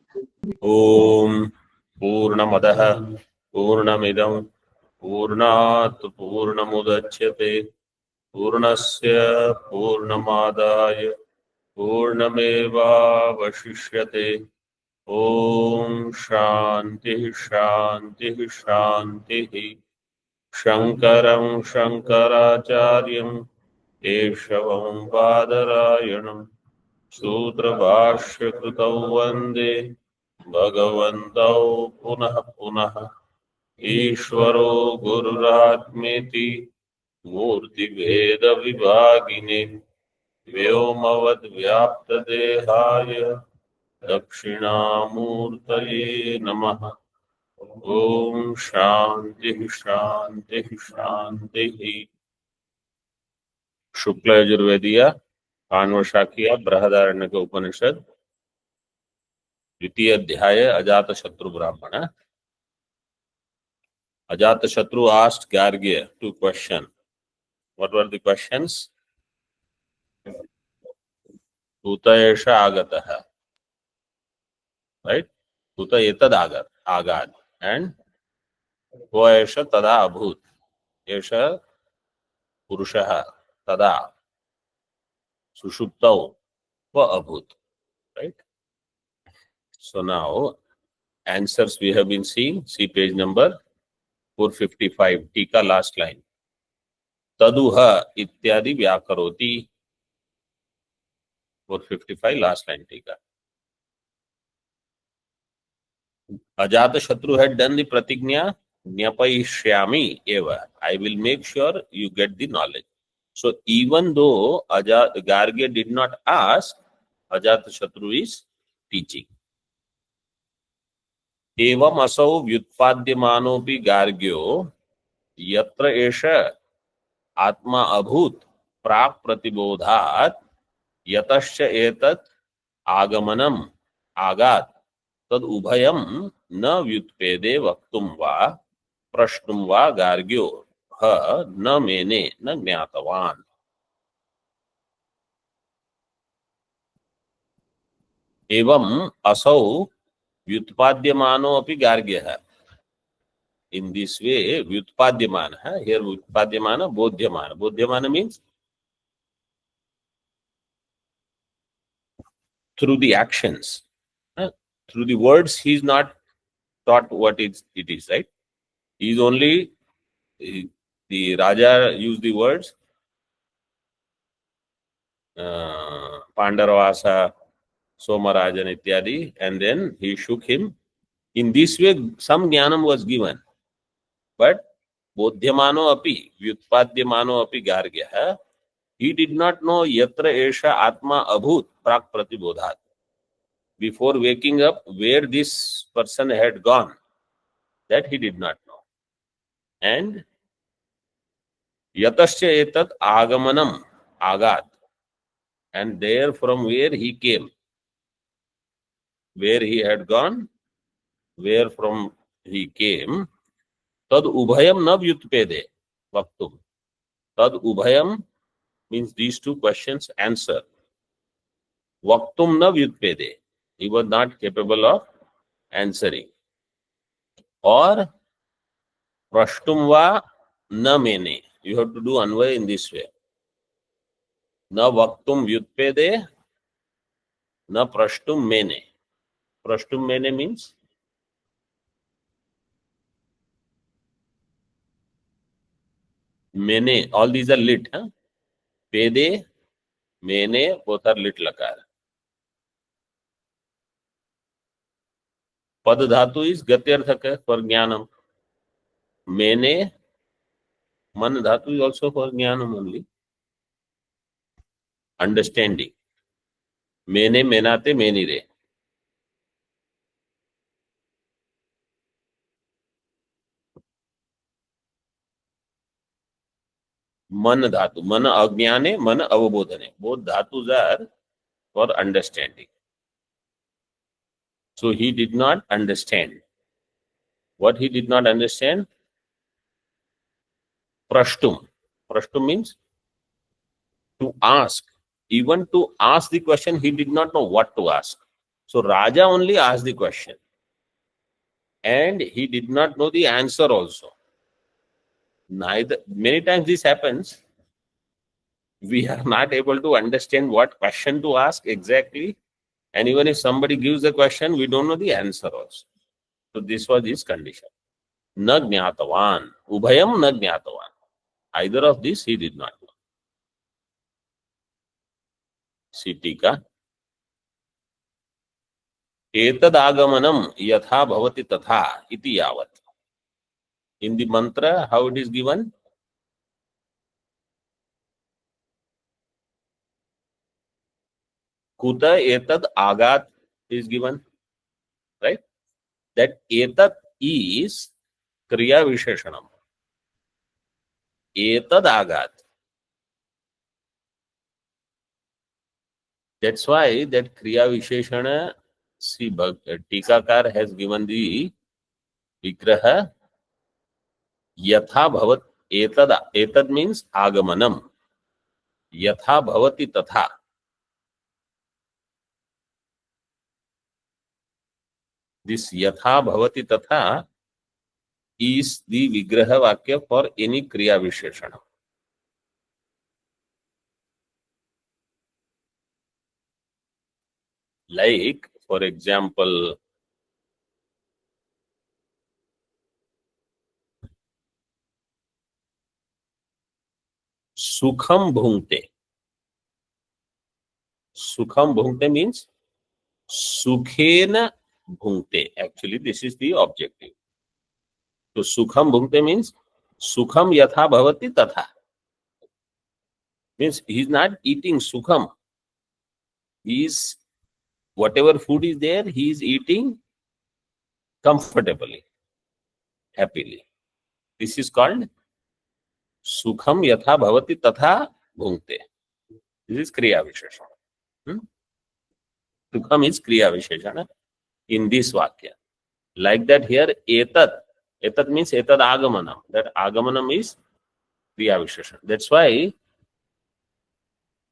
ओम पूर्णमदः पूर्णमिदं पूर्णात् पूर्णमुदच्यते पूर्णस्य पूर्णमादाय पूर्णमेवावशिष्यते। ओम शांति शांति शांति। शंकरं शंकराचार्यं केशवं बादरायणं सूत्रभाष्यकृतौ वन्दे भगवन्तौ पुनः पुनः। ईश्वरो गुरुरात्मेति मूर्तिभेदविभागिने व्योमवद्व्याप्तदेहाय दक्षिणामूर्तये नमः। ओम शांति शांति शांति। शुक्ल यजुर्वेदीय कान्वशाखीय बृहदारण्यक उपनिषद द्वितीय अध्याय अजात शत्रु ब्राह्मण। अजात शत्रु asked Gargya two questions. What were the questions? Uta esha agatah, right? Uta etad agad and ko esha tada abhut. Esha purushah tada sushuptau va abhut, right? So now answers we have been seeing. See page number 455, टीका last line. तदुह इत्यादि व्याकरोति. 455 last line टीका. Ajatashatru had done the pratignya, Jnapayishyami eva. I will make sure you get the knowledge. So even though Gargya did not ask, Ajatashatru is teaching. Evam asau vyutpadyamanopi Gargyo yatra esha atma abhut प्राक प्रतिबोधात यतश्च एतत् आगमनम आगात तद उभयम न व्युत्पेदे वक्तुम वा प्रश्नुम वा गार्ग्यो ह न मेने न ज्ञातवान. एवं असौ व्युत्पाद्यमानो अपि गार्ग्यः. In this way, vyutpadyamana. Here vyutpadyamana, bodhyamana. Bodhyamana means through the actions. Through the words, he is not taught what it is, right? He is only, the Raja used the words Pandaravasa, Somarajan, ityadi, and then he shook him. In this way, some jnanam was given. But bodhyamano api, vyutpadyamano api gargya, he did not know yatra esha atma abhut prak pratibodhat. Before waking up, where this person had gone, that he did not know. And yatasya etat agamanam agat, and there from where he came, where he had gone, where from he came, tad ubhayam na vyutpede vaktum. Tad ubhayam means these two questions answer. Vaktum na vyutpede. He was not capable of answering. Or prashtum va na mene. You have to do anvay in this way. Na vaktum vyutpede, na prashtum mene. Prashtum mene means mene. All these are lit. Pede, mene, both are lit lakar. Pad dhatu is gatyarthaka for jnanam. Mene, man dhatu is also for jnanam only. Understanding. Mene, menate, menire. Man dhatu. Man ajnane, man avabodhane. Both dhatus are for understanding. So he did not understand. What he did not understand? Prashtum. Prashtum means to ask. Even to ask the question, he did not know what to ask. So Raja only asked the question and he did not know the answer also. Neither, many times this happens. We are not able to understand what question to ask exactly. And even if somebody gives the question, we don't know the answer also. So this was his condition. Na jnatavan. Ubhayam na jnatavan. Either of this he did not know. Sitika. Etadaagamanam yatha bhavati tatha iti yavat. In the mantra, how it is given? Kuta etad agat is given. Right? That etat is kriya visheshanam. Etad agat. That's why that kriya visheshana, see, Tikakar has given the vigraha yatha bhavat etad. Etad means agamanam. Yatha bhavati tatha. This yatha bhavati tatha is the vigraha vakya for any kriya visheshana. Like, for example, sukham bhungte. Sukham bhungte means sukhena bhungte. Actually, this is the objective. So sukham bhungte means sukham yatha bhavati tatha. Means he is not eating sukham. He is, whatever food is there, he is eating comfortably, happily. This is called sukham yatha bhavati tatha bhungte. This is kriya visheshana. Sukham is kriya visheshana in this vakya. Like that here, etat. Etat means etad agamanam. That agamanam is kriya visheshana. That's why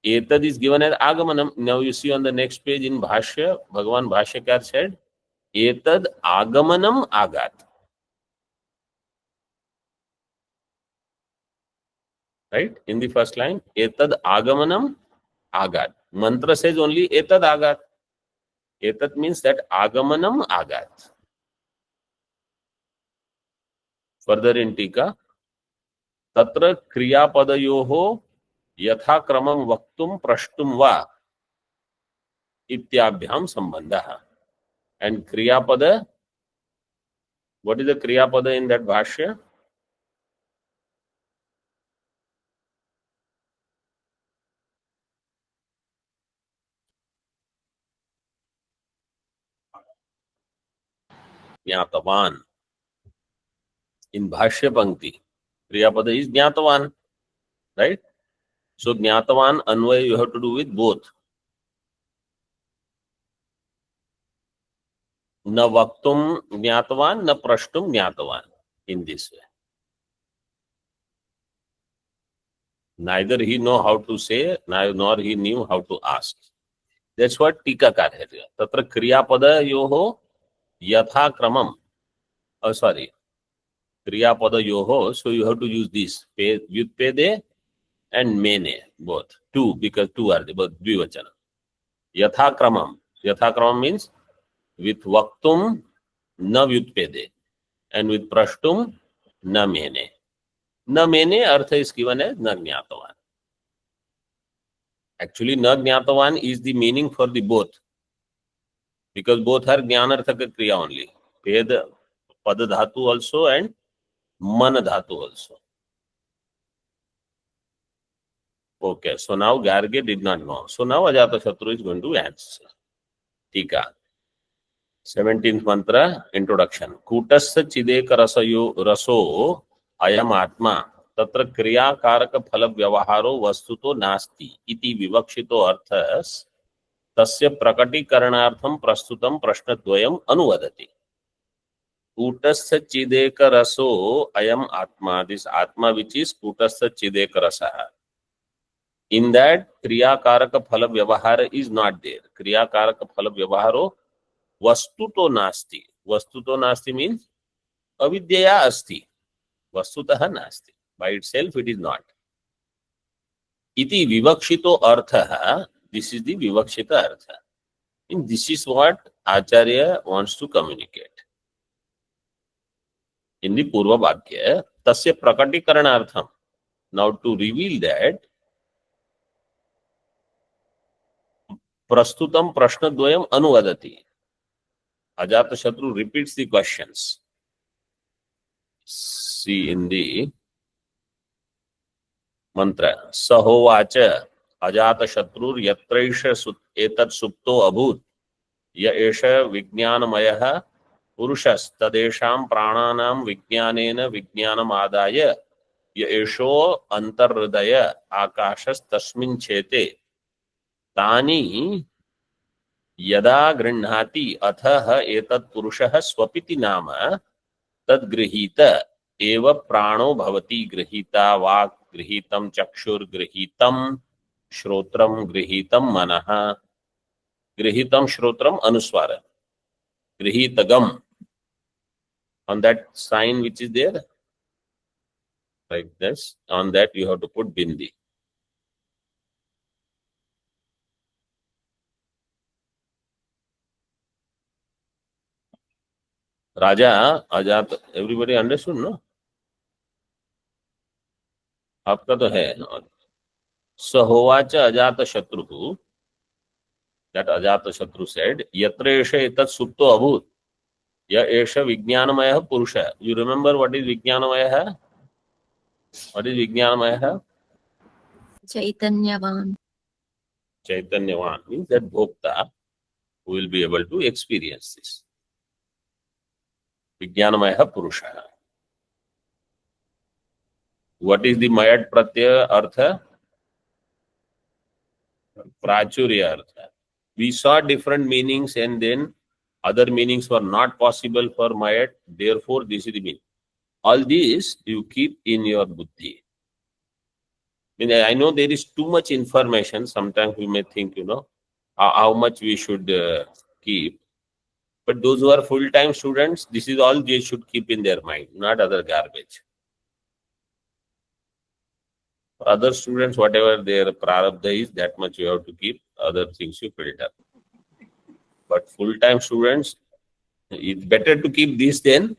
etad is given as agamanam. Now you see on the next page in Bhashya, Bhagavan Bhashyakar said, etad agamanam agat. Right? In the first line, etad agamanam agat. Mantra says only etad agat. Etad means that agamanam agat. Further in Tika, tatra kriyapadayoho yatha kramam vaktum prashtum va ityabhyam sambandha. And kriyapada, what is the kriyapada in that bhashya? Jnatavan. In bhashya pankti, kriyapada is jnatavan. Right? So jnatavan anvaya you have to do with both. Na vaktum jnatavan, na prashtum jnatavan. In this way. Neither he know how to say, nor he knew how to ask. That's what Tikakar has here. Tatra kriyapada yoho yatha kramam. Oh, sorry. Kriyapada yoho. So you have to use this. Vyutpede and mene. Both. Two, because two are both dvivachana. Yatha kramam. Yatha kramam means with vaktum na vyutpede. And with prashtum na mene. Na mene artha is given as na jnatavan. Actually, na jnatavan is the meaning for the both. Because both are jnanarthaka kriya only. Peda, pada dhatu also and mana dhatu also. Okay, so now Garge did not know. So now Ajatashatru is going to answer. Tika. 17th mantra, introduction. Kutasya chideka raso ayam atma tatra kriya karaka phala vyavaharo vastuto nasti iti vivakshito arthas tasya prakatikaranaartham prastutam prashnadvayam anuvadati. Kutasya chideka raso ayam atma. This atma which is kutasya chideka rasa. In that kriya karaka phala vyavahara is not there. Kriya karaka phala vyavaharo वस्तुतो नास्ति. वस्तुतो नास्ति means अविद्यया अस्ति. वस्तुतः नास्ति. By itself it is not. इति विवक्षितो अर्थः. This is the विवक्षित अर्थ. And this is what Acharya wants to communicate. In the Purva Vakya, tasya prakatikaranaartham. Now to reveal that, prastutam prashnadvayam anuvadati. Ajatashatru repeats the questions. See in the mantra. Sahovacha Ajatashatrur yatraisha etat supto abhut. Ya esha vijnanamayah पुरुषस् तदेषां प्राणानां विज्ञानेन विज्ञानम् आदाय य एषो अंतर्हृदय आकाशस्तस्मिन् चेते तानि यदा गृह्णाति अथः एतत् पुरुषः स्वपिति नाम तद्गृहीत एव प्राणो भवति. गृहीता वाक् गृहीतं चक्षुर्गृहीतं श्रोत्रं गृहीतं मनः. गृहीतं श्रोत्रम अनुस्वार. गृहीतगम. On that sign which is there, like this, on that you have to put bindi. Raja, Ajat, everybody understood, no? आपका तो है. सहोवाच अजात शत्रु. That Ajata Shatru said, Yatra esha etat supto abhut. Ya esha vijnanamaya purusha. You remember what is vijnanamaya? What is vijnanamaya? Chaitanyavan. Chaitanyavan means that bhokta who will be able to experience this. Vijnanamaya purusha. What is the mayat pratyaya artha? Prachurya artha. We saw different meanings and then other meanings were not possible for mayat. Therefore, this is the meaning. All these you keep in your buddhi. I know there is too much information. Sometimes we may think, how much we should keep. But those who are full-time students, this is all they should keep in their mind, not other garbage. For other students, whatever their prarabdha is, that much you have to keep. Other things you filter. But full-time students, it's better to keep this than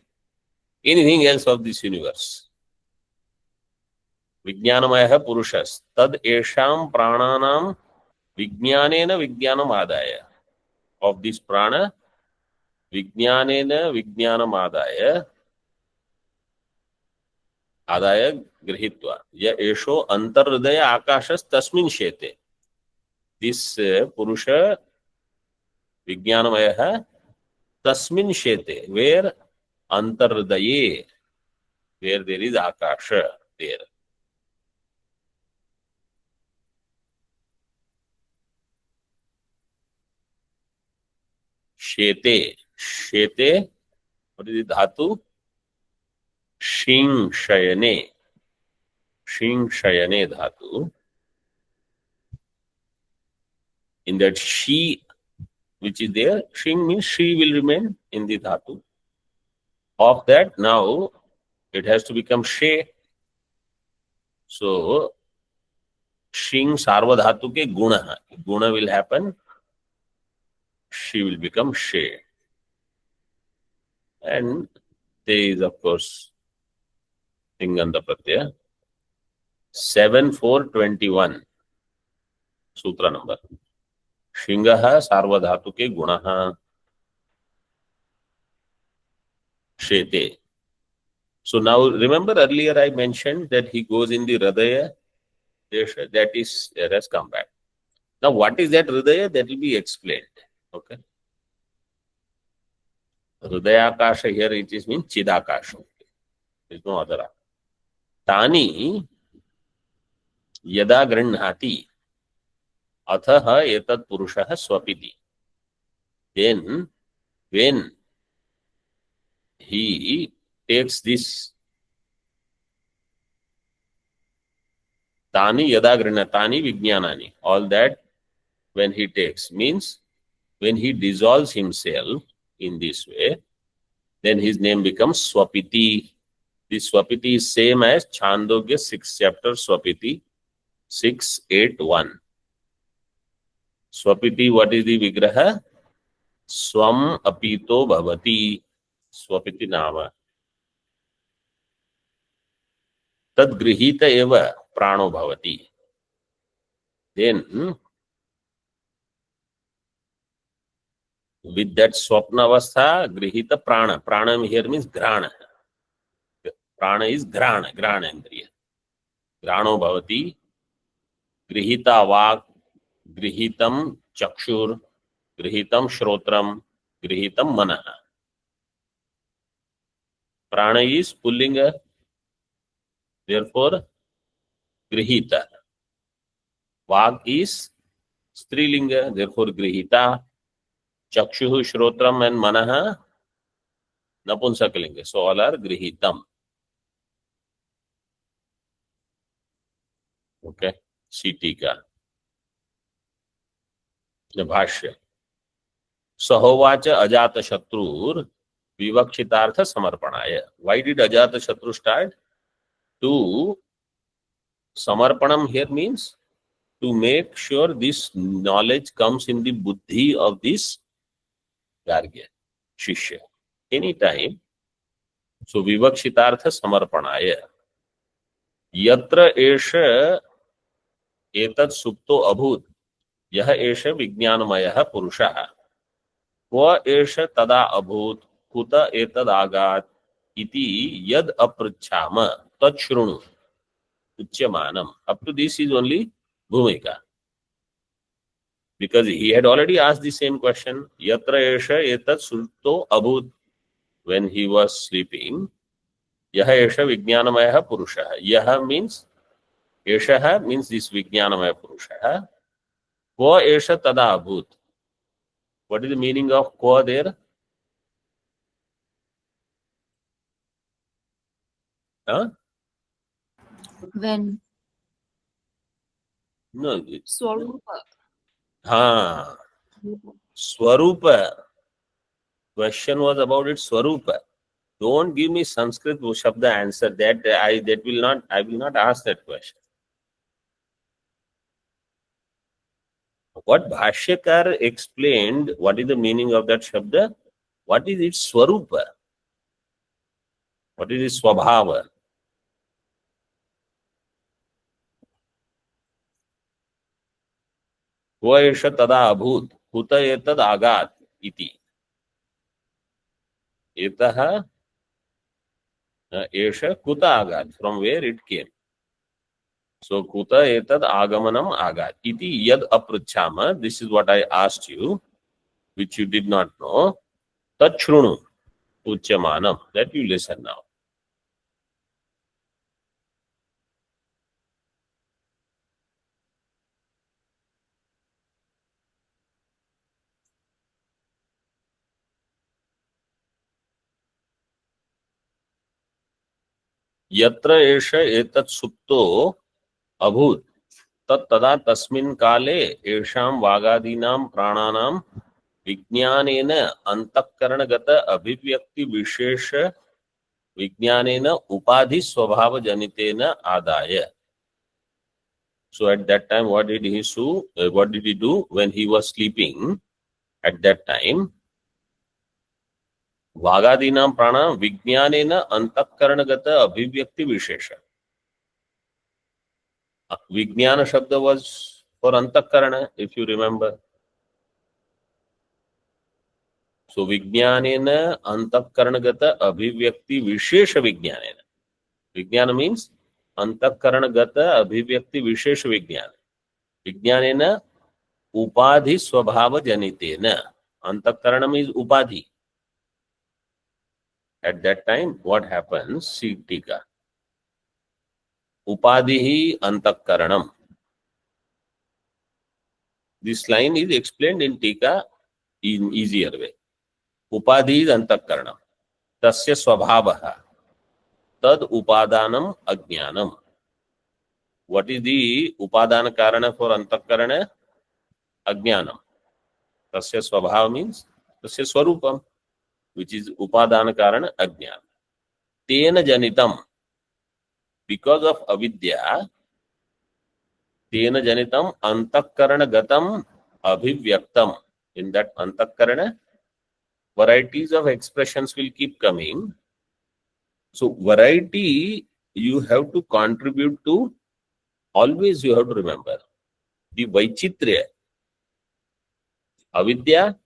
anything else of this universe. Vijnanamaya purushas. Tad esham prananam vijnanena vijnanam adaya. Of this prana, vijnanena vijnanam adaya. Adaya grihitva. Ya esho antarhridaya akashas tasmin shete. This Purusha Vijnanamaya Tasmin Shete, where Antarhridaye, where there is Akasha there. Shete. Shete, what is the dhatu? Shing Shayane. Shing Shayane dhatu. In that she which is there, shing means she will remain in the dhatu. Of that, now it has to become she. So, shing sarva dhatu ke guna. Guna will happen. She will become she. And there is, of course, Tinganda Pratyaya. 7421. Sutra number. Shingaha sarvadhatu ke gunaha shete. So now remember earlier I mentioned that he goes in the Hridaya. That is, has come back. Now what is that Hridaya? That will be explained. Okay. Hridayakasha here it is means Chidakasha. There is no other. Tani yada grinhati. Athaha etat purushaha swapiti. Then, when he takes this tani yada grinatani vijnanani, all that when he takes means when he dissolves himself in this way, then his name becomes Swapiti. This Swapiti is same as Chandogya 6th chapter Swapiti 681. Swapiti, what is the Vigraha? Swam apito bhavati. Swapiti nama. Tad grihita eva prano bhavati. Then, with that swapna avastha, grihita prana. Prana here means grana. Prana is grana, granendriya. Grano bhavati. Grihita vak, grihitam chakshur, grihitam shrotram, grihitam manaha. Prana is pullinga, therefore grihita. Vak is strilinga, therefore grihita. Chakshuhu, Shrotram and Manaha, Napunsakalinga. So all are Grihitam. Okay. See Tika. The Bhashya. Sahovacha Ajata Shatrur Vivakshitartha Samarpanaya. Why did Ajata Shatru start? To Samarpanam here means to make sure this knowledge comes in the buddhi of this Gargya, Shishya. Anytime. So Vivakshitartha Samarpanaya. Yatra esha etat supto abhut. Yah esha vijnanamaya purusha. Kva esha tada abhut. Kuta etad agat. Iti yad aprachama. Tat shrunu. Uchyamanam. Up to this is only Bhumika. Because he had already asked the same question. Yatra esha etat supto abhut. When he was sleeping. Yah esha vijnanamaya purusha. Yah means Eshaha means this Vijnanamaya Purusha. Kva esha tada abhut. What is the meaning of kva there? Huh? When? No. Swarupa. Ha. Swarupa. Question was about its Swarupa. Don't give me Sanskrit Shabda answer. I will not ask that question. What Bhashyakar explained, what is the meaning of that Shabda? What is its Swarupa? What is its Swabhava? Kva esha tada abhut. Kuta etad agat. Iti. Etaha esha kuta agat. From where it came. So kuta etad agamanam agat. Iti yad aprachama. This is what I asked you, which you did not know. Tat shrunu uchyamanam. That you listen now. Yatra esha etat supto abhut. Tat tada tasmin kale esham vagadinam prananam विज्ञानेन अंतःकरणगत अभिव्यक्ति विशेष विज्ञानेन उपाधि स्वभाव जनितेन आदाय. So at that time, what did he do when he was sleeping? At that time, वागादीनां प्राण विज्ञानेन अंतःकरणगत अभिव्यक्ति विशेष. Vijnana Shabda was for Antakarana, if you remember. So Vijnanena Antakaranagata Abhivyakti Vishesha Vijnanena. Vijnana means Antakaranagata Abhivyakti Vishesha Vijnana. Vijnanena Upadhi Swabhava Janitena. Antakarana means Upadhi. At that time, what happens? See Tika. Upadhihi Antakaranam. This line is explained in Tika in easier way. Upadhi is Antakaranam. Tasya Swabhavaha. Tad Upadanam Ajnanam. What is the Upadana Karana for Antakarana? Ajnanam. Tasya Swabhava means Tasya Swarupam. which is upadana karana ajnana. Tena janitam, because of avidya, tena janitam antakarana gatam abhivyaktam. In that antakarana, varieties of expressions will keep coming. So variety you have to contribute to, always you have to remember the vaichitrya. Avidya,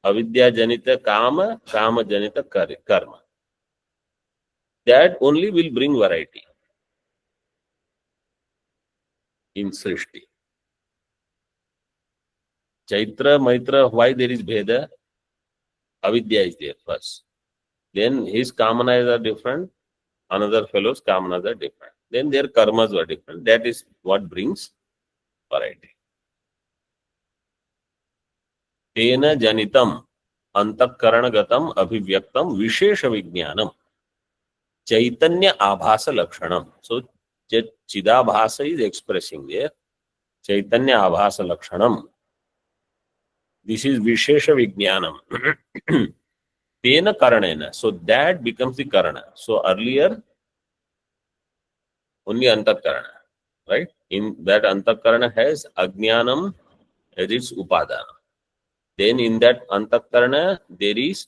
avidya janita kama, kama janita karma. That only will bring variety in Srishti. Chaitra, Maitra, why there is Bheda? Avidya is there first. Then his kamanas are different, another fellow's kamanas are different. Then their karmas were different. That is what brings variety. Tena janitam antakarana abhivyaktam vishesha vijnanam chaitanya abhasa lakshanam. So chidabhasa is expressing there. Chaitanya abhasa lakshanam. This is vishesha vijnanam. Tena karanena. So that becomes the karana. So earlier only antakarana, right? In that antakarana has ajnanam as its upadana. Then in that antakarana there is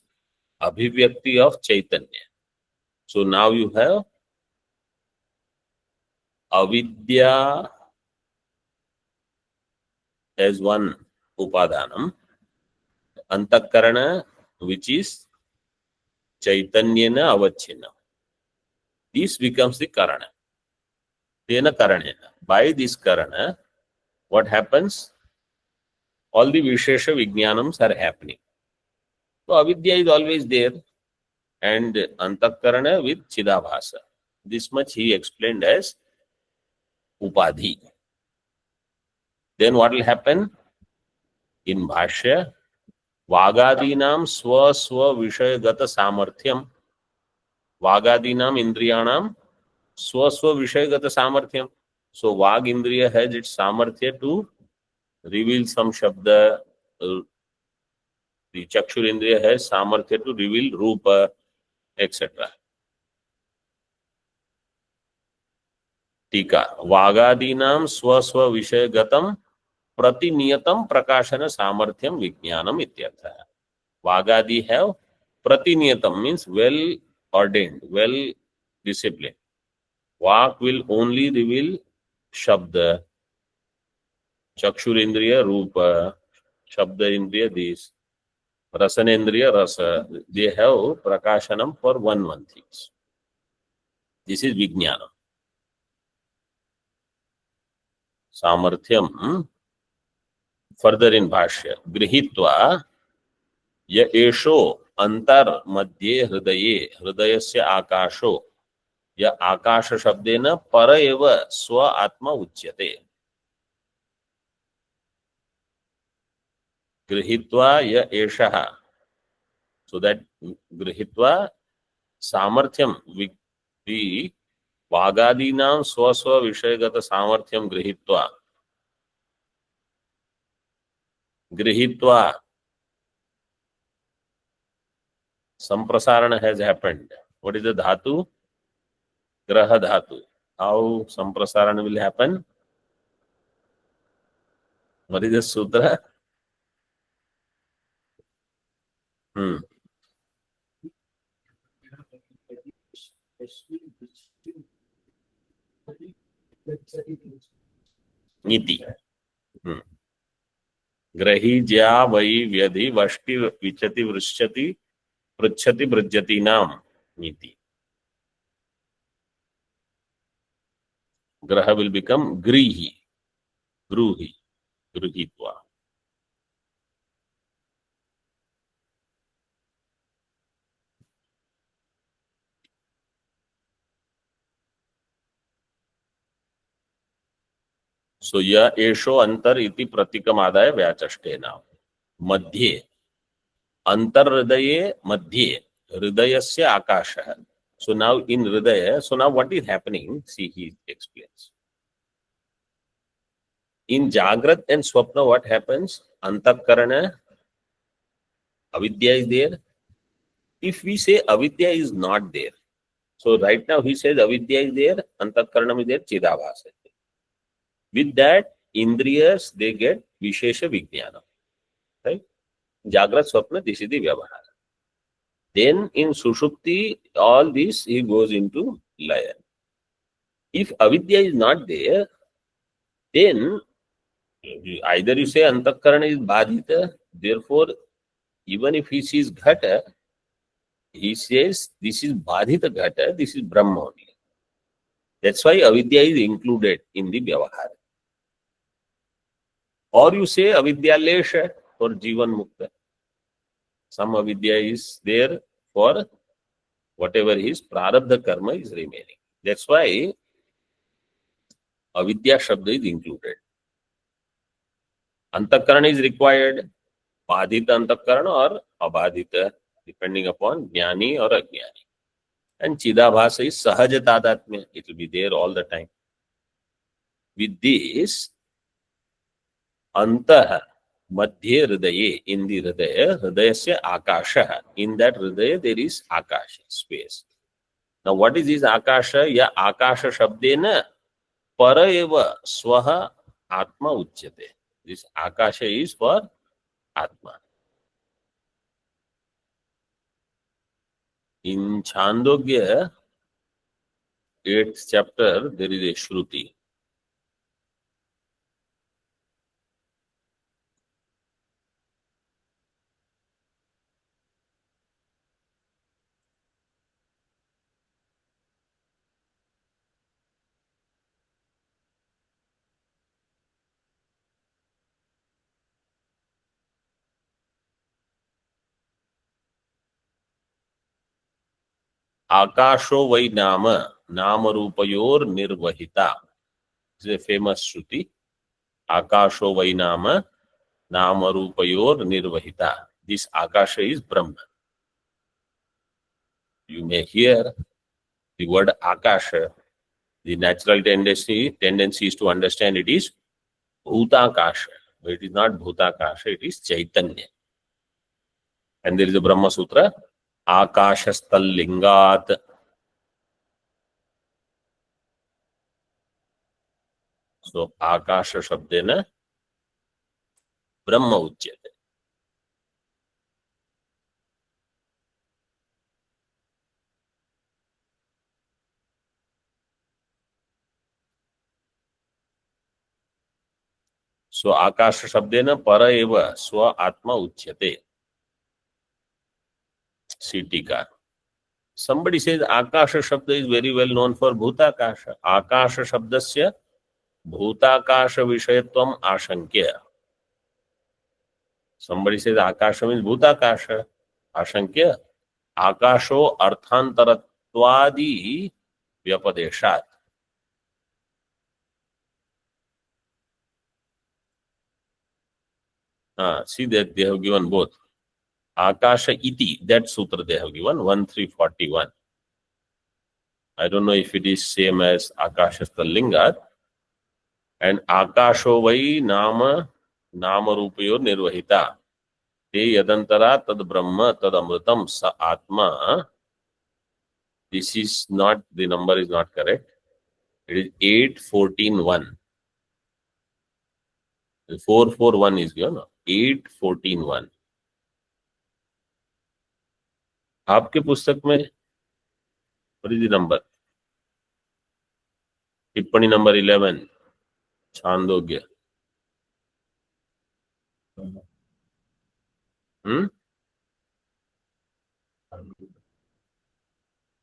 abhivyakti of chaitanya. So now you have avidya as one upadanam, antakarana which is chaitanyana avachinam. This becomes the karana. Tena karanena. By this karana, what happens? All the vishesha vijnanams are happening. So avidya is always there, and antakarana with chidabhasa. This much he explained as upadhi. Then what will happen? In bhashya, vagadinam swa vishayagata samarthyam. Vagadinam indriyanam swa vishayagata samarthyam. So vag indriya has its samarthya to reveal some shabda. The chakshur indriya has samarthya to reveal rupa, etc. Tika. Vagadinam swa vishayagatam pratiniyatam prakashana samarthyam vijnanam ityartha. Vagadi have pratiniyatam means well ordained, well disciplined. Vak will only reveal shabda, chakshurindriya rupa, shabda indriya this, rasanendriya rasa. They have prakashanam for one things. This is vijnanam. Samarthyam. Further in bhashya, grihitva ya esho antar madhye hridaye hridayasya akasho ya akasha shabdena para eva swa atma uchyate. Grihitva ya eshaha. So that grihitva samarthyam, the vagadinam swa vishayagata samarthyam grihitva samprasarana has happened. What is the dhatu? Graha dhatu. How samprasarana will happen? What is the sutra? Niti. Grahi jya vai vyadhi vashti vichati vrishchati pruchati bhrajati nam. Niti. Graha will become grihi. Gruhi. Gruhitva. So ya esho antar iti pratikamādaya vyachashtena. Madhye. Antar hridaye madhye. Hridayasya akasha. So now in hridaya, so now what is happening? See, he explains. In Jagrat and Swapna, what happens? Antakarana, avidya is there. if we say avidya is not there, so right now he says avidya is there, antakaranam is there, chidabhas is there. With that, indriyas, they get vishesha vijnana, right? Jagrat, swapna, this is the vyavahara. Then in sushupti, all this he goes into laya. If avidya is not there, then either you say antakarana is badhita, therefore even if he sees ghata, he says this is badhita ghata, this is Brahma only. That's why avidya is included in the vyavahara. Or you say avidya lesha for jivan mukta. Some avidya is there for whatever his prarabdha karma is remaining. That's why avidya shabda is included. Antakarana is required, badhita antakarana or abadhita, depending upon jnani or ajnani. And chidabhasa is sahaja tadatmya. It will be there all the time. With this, antah madhye hridaye, in the hridaya, hridayasya akasha. In that hridaya there is akasha, space. Now what is this akasha? Ya akasha shabdena para eva swaha atma uchyate. This akasha is for atma. In Chandogya, 8th chapter, there is a Shruti. Akasho vai nama, nama rupayor nirvahita. This is a famous Shruti. Akasho vai nama, nama rupayor nirvahita. This Akasha is Brahman. You may hear the word Akasha. The natural tendency is to understand it is Bhutakasha. But it is not Bhutakasha, it is Chaitanya. And there is a Brahma Sutra, Akashastallingat. So, Akasha Shabdena Brahma Uchyate. So, Akasha Shabdena para eva swa atma uchyate. Sitika. Somebody says Akasha Shabda is very well known for Bhutakasha. Akasha Shabdasya Bhutakasha Vishayatvam Ashankya. Somebody says Akasha means Bhutakasha. Ashankya. Akasho Arthantarattvadi Vyapadeshat. See that they have given both. Akasha iti, that sutra they have given, 1341. I don't know if it is same as Akasha Stallingat. And Akasho vai nama rupayor nirvahita. Te yadantara tad brahma tad amritam sa atma. This is not, the number is not correct. It is 814.1. 441 is given. 814.1. आपके पुस्तक में what is the number? टिप्पणी number 11 Chandogya.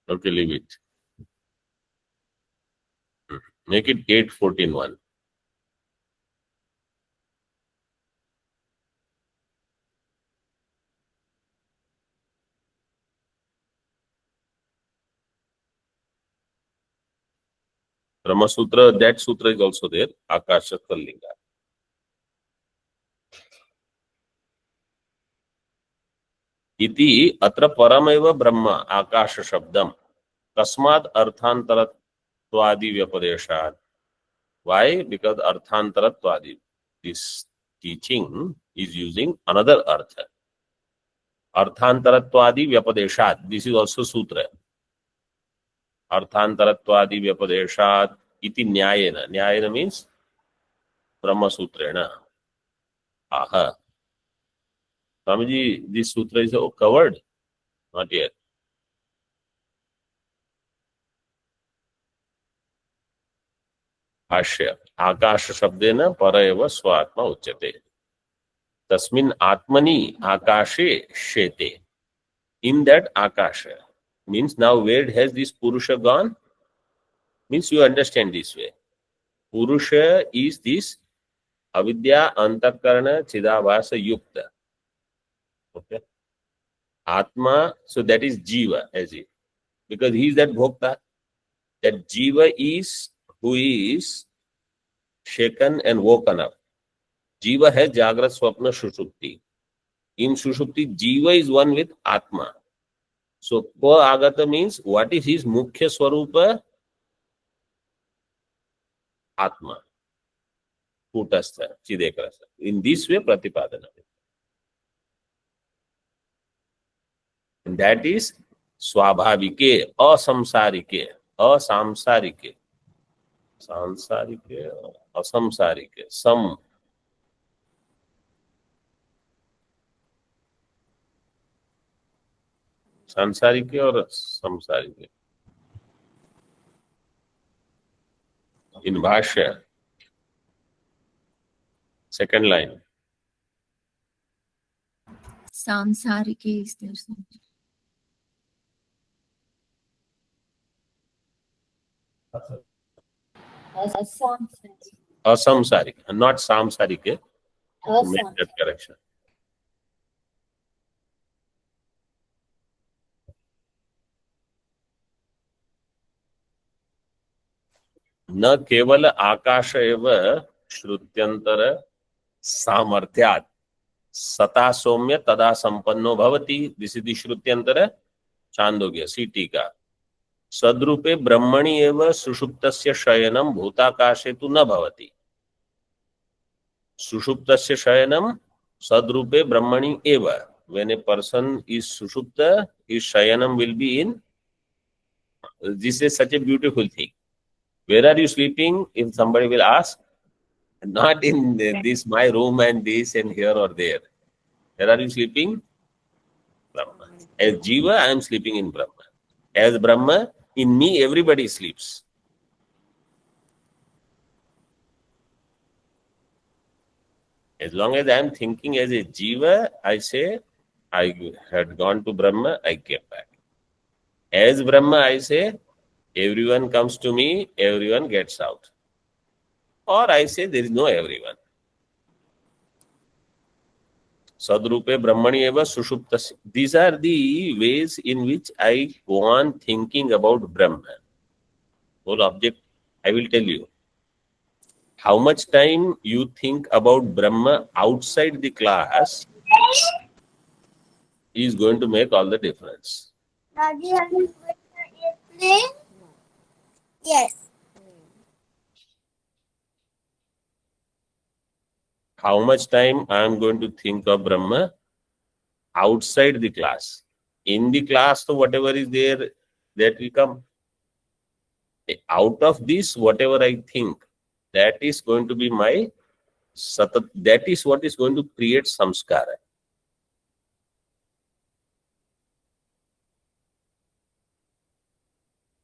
Okay, leave it. Make it 814.1. Brahma Sutra, that sutra is also there. Akasha Tallinga. Iti atra parameva Brahma Akasha Shabdam. Kasmad Arthantarattvadi Vyapadeshat. Why? Because Arthantarattvadi. This teaching is using another artha. अर्थांतरत्वादि व्यपदेशात, this is also sutra. अर्थांतरत्वादि व्यपदेशात इति न्यायेन, न्यायेन means ब्रह्मसूत्रेण. Ah, Swamiji, this sutra is covered? Not yet. भाष्य. आकाश शब्देन पर एव स्वात्मा उच्यते. तस्मिन् आत्मनि आकाशे शेते. In that akasha means now where has this purusha gone? Means you understand this way. Purusha is this avidya antakarana chidavasa yukta. Okay. Atma, so that is jiva as it, because he is that bhokta. That jiva is who is shaken and woken up. Jiva has Jagrat, Swapna, Sushupti. In Sushupti, Jiva is one with Atma. So, Ko Agata means what is his Mukhya Swarupa? Atma. Kutastha, Chidekrasa. In this way, Pratipadana. And that is Swabhavike, Asamsarike, Asamsarike. Sansarike, Asamsarike, Sam. सांसारिक और संसारिक. इन भाष्य second line Samsarike is there. असंसारिक, not samsarike. Make that correction. न केवल आकाश एव श्रुत्यंतर सामर्थ्यात् सता सौम्य तदा संपन्नो भवति. दिस इज द श्रुत्यंतर छांदोग्य सी टीका. सद्रूपे ब्रह्मणि एव सुषुप्तस्य शयनं भूताकाशे तु न भवति. सुषुप्तस्य शयनं सद्रूपे ब्रह्मणि एव. When a person is sushupta, his shayanam will be in. This is such a beautiful thing. Where are you sleeping? If somebody will ask, not in this my room and this and here or there. Where are you sleeping? Brahma. As Jiva, I am sleeping in Brahma. As Brahma, in me everybody sleeps. As long as I am thinking as a Jiva, I say, I had gone to Brahma, I came back. As Brahma, I say, everyone comes to me, everyone gets out. Or I say, there is no everyone. Sadrupe Brahmani eva sushuptasya. These are the ways in which I go on thinking about Brahman. Whole object, I will tell you. How much time you think about Brahma outside the class is going to make all the difference. Daddy, have you put the airplane? Yes. How much time I am going to think of Brahma outside the class. In the class, so whatever is there, that will come. Out of this, whatever I think, that is going to be my satat. That is what is going to create samskara.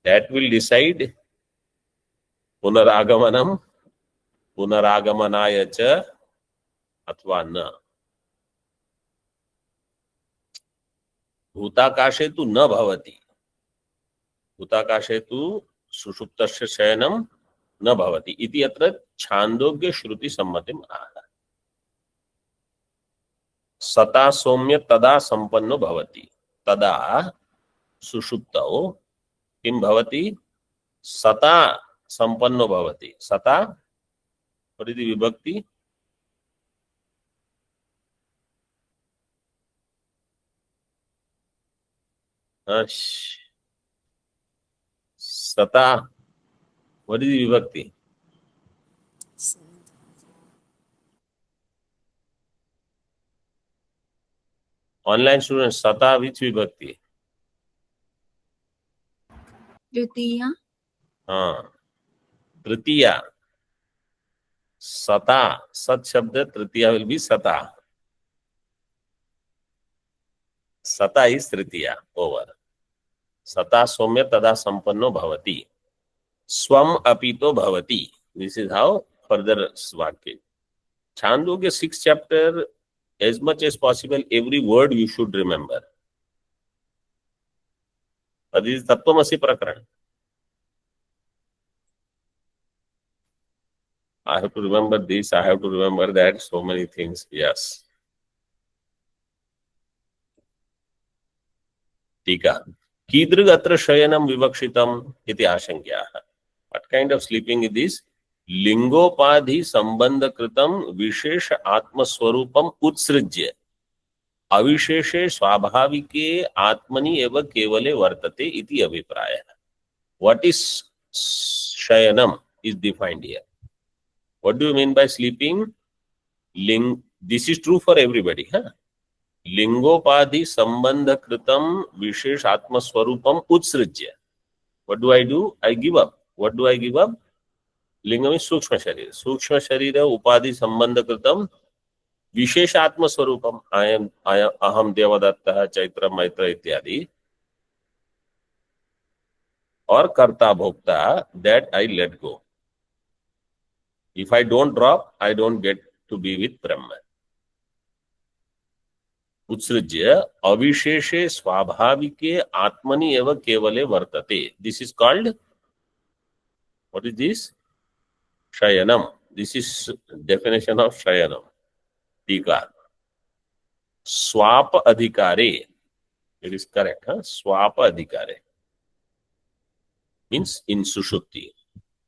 That will decide punaragamanam, punaragamanaya cha अथवा न. भूताकाशे तु न भवति. भूताकाशे तु सुषुप्तस्य शयनं न भवति इति अत्र छान्दोग्य श्रुति सम्मतिम् आह. सता सौम्य तदा संपन्नो भवति. तदा सुषुप्तौ किं भवति? सता संपन्नो भवति. सता what is the विभक्ति? सता, what is the vibhakti? Online students, sata, which vibhakti? Tritiya. Tritiya. Sata. Sat shabda, Tritiya will be sata. Sata is Tritiya. Over. Sata somya tada sampanno bhavati. Swam apito bhavati. This is how further vakya. Chandogya 6th chapter, as much as possible, every word you should remember. This is Tattvamasi Prakaran. I have to remember this, I have to remember that, so many things, yes. Tika. Kidrig atra shayanam vivakshitam iti ashankyaha. What kind of sleeping is this? Lingopadhi sambandha kritam vishesha atma swarupam utsrijya. Avisheshe swabhavike atmani eva kevale vartate iti abhipraya. What is shayanam is defined here. What do you mean by sleeping? This is true for everybody. Lingopadhi sambandha kritam vishesh atma swarupam utsrijya. What do? I give up. What do I give up? Lingam is sukshma sharira. Sukshma sharira upadhi sambandha kritam vishesh atma swarupam. I am aham devadatta chaitra maitra ityadi. Or karta bhokta, that I let go. If I don't drop, I don't get to be with Brahma. Utsrijya avisheshe swabhavike atmani eva kevale vartate. This is called, what is this? Shayanam. This is definition of Shayanam. Tika. Swapa adhikare. It is correct. Swapa adhikare. Means in Sushupti.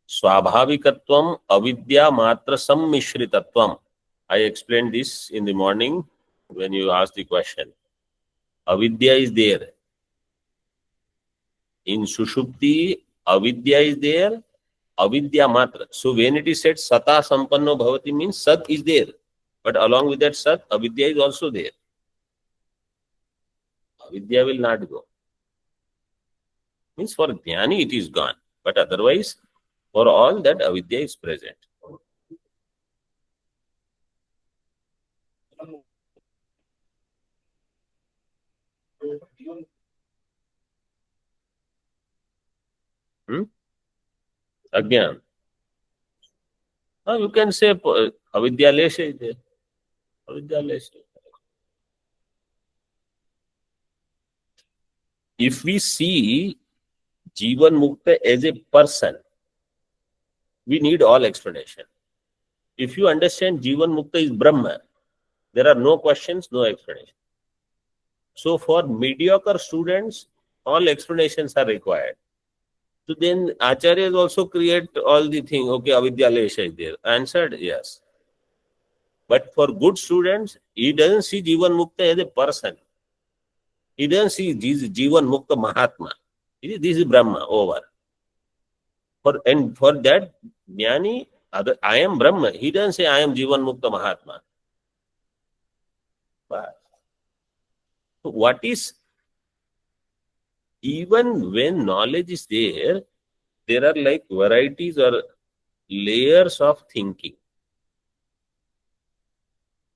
Swabhavikatvam avidya matra sammishritatvam. I explained this in the morning when you asked the question. Avidya is there. In Sushupti, avidya is there. Avidya matra. So when it is said sata sampanno bhavati means sat is there. But along with that sat, avidya is also there. Avidya will not go. Means for jnani it is gone. But otherwise, for all that avidya is present. Agyan. You can say avidya lesha is there. Avidya lesha. If we see Jivan Mukta as a person, we need all explanation. If you understand Jivan Mukta is Brahma, there are no questions, no explanation. So for mediocre students, all explanations are required. So then Acharyas also create all the thing. Okay, avidya lesha is there. Answered, yes. But for good students, he doesn't see Jivan Mukta as a person. He doesn't see Jivan Mukta Mahatma. This is Brahma, over. For that, Jnani, I am Brahma. He doesn't say I am Jivan Mukta Mahatma. But what is, even when knowledge is there, there are like varieties or layers of thinking.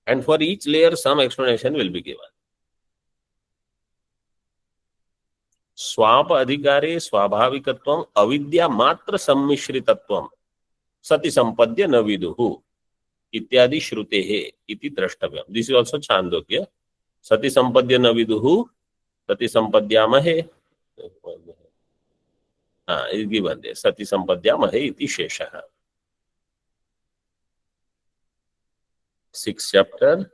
And for each layer, some explanation will be given. Swapa adhikare swabhavikatvam avidya matra sammishritatvam sati sampadya na viduhu ityadi shrutehe iti drashtavyam. This is also Chandogya. Sati sampadya na viduhu sati sampadyamahe. Is given there. Sati sampadyamahe iti sheshaha. 6th chapter,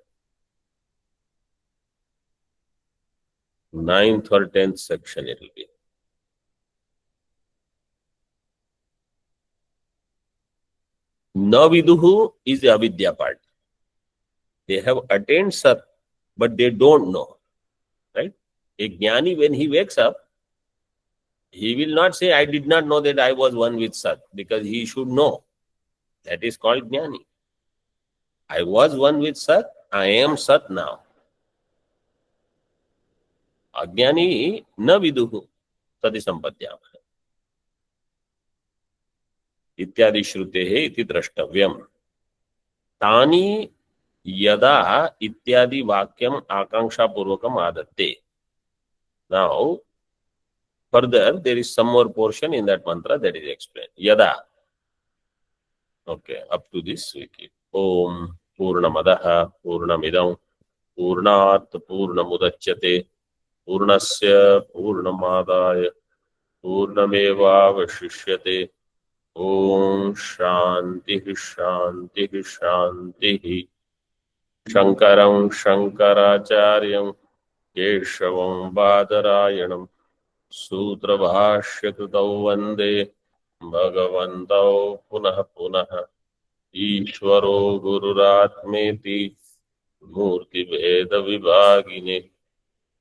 9th or 10th section it will be. Na viduhu is the avidya part. They have attained sat, but they don't know. Right? A jnani, when he wakes up, he will not say, I did not know that I was one with sat, because he should know. That is called jnani. I was one with sat, I am sat now. अज्ञानी न विदुः सति संपद्यामः इत्यादि श्रुतेः इति द्रष्टव्यम्। तानि यदा इत्यादि वाक्यम आकांक्षापूर्वकम आदत्ते। Now further there is some more portion in that mantra that is explained. Yada. Okay, up to this we keep. Om Purnamadah Purnamidam Purnat Purnamudachyate Purnasya Purnamadaya Purnamevavashishyate. Om Shanti Shanti Shanti. Shankaram Shankaracharyam Keshavam Badarayanam सूत्रभाष्यकृतौ वन्दे भगवन्तौ पुनः पुनः। ईश्वरो गुरुरात्मेति मूर्तिभेदविभागिने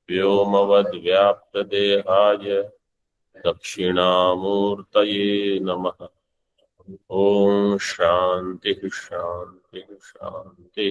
व्योमवद्व्याप्तदेहाय दक्षिणामूर्तये नमः। ओम शांति शांति शांति।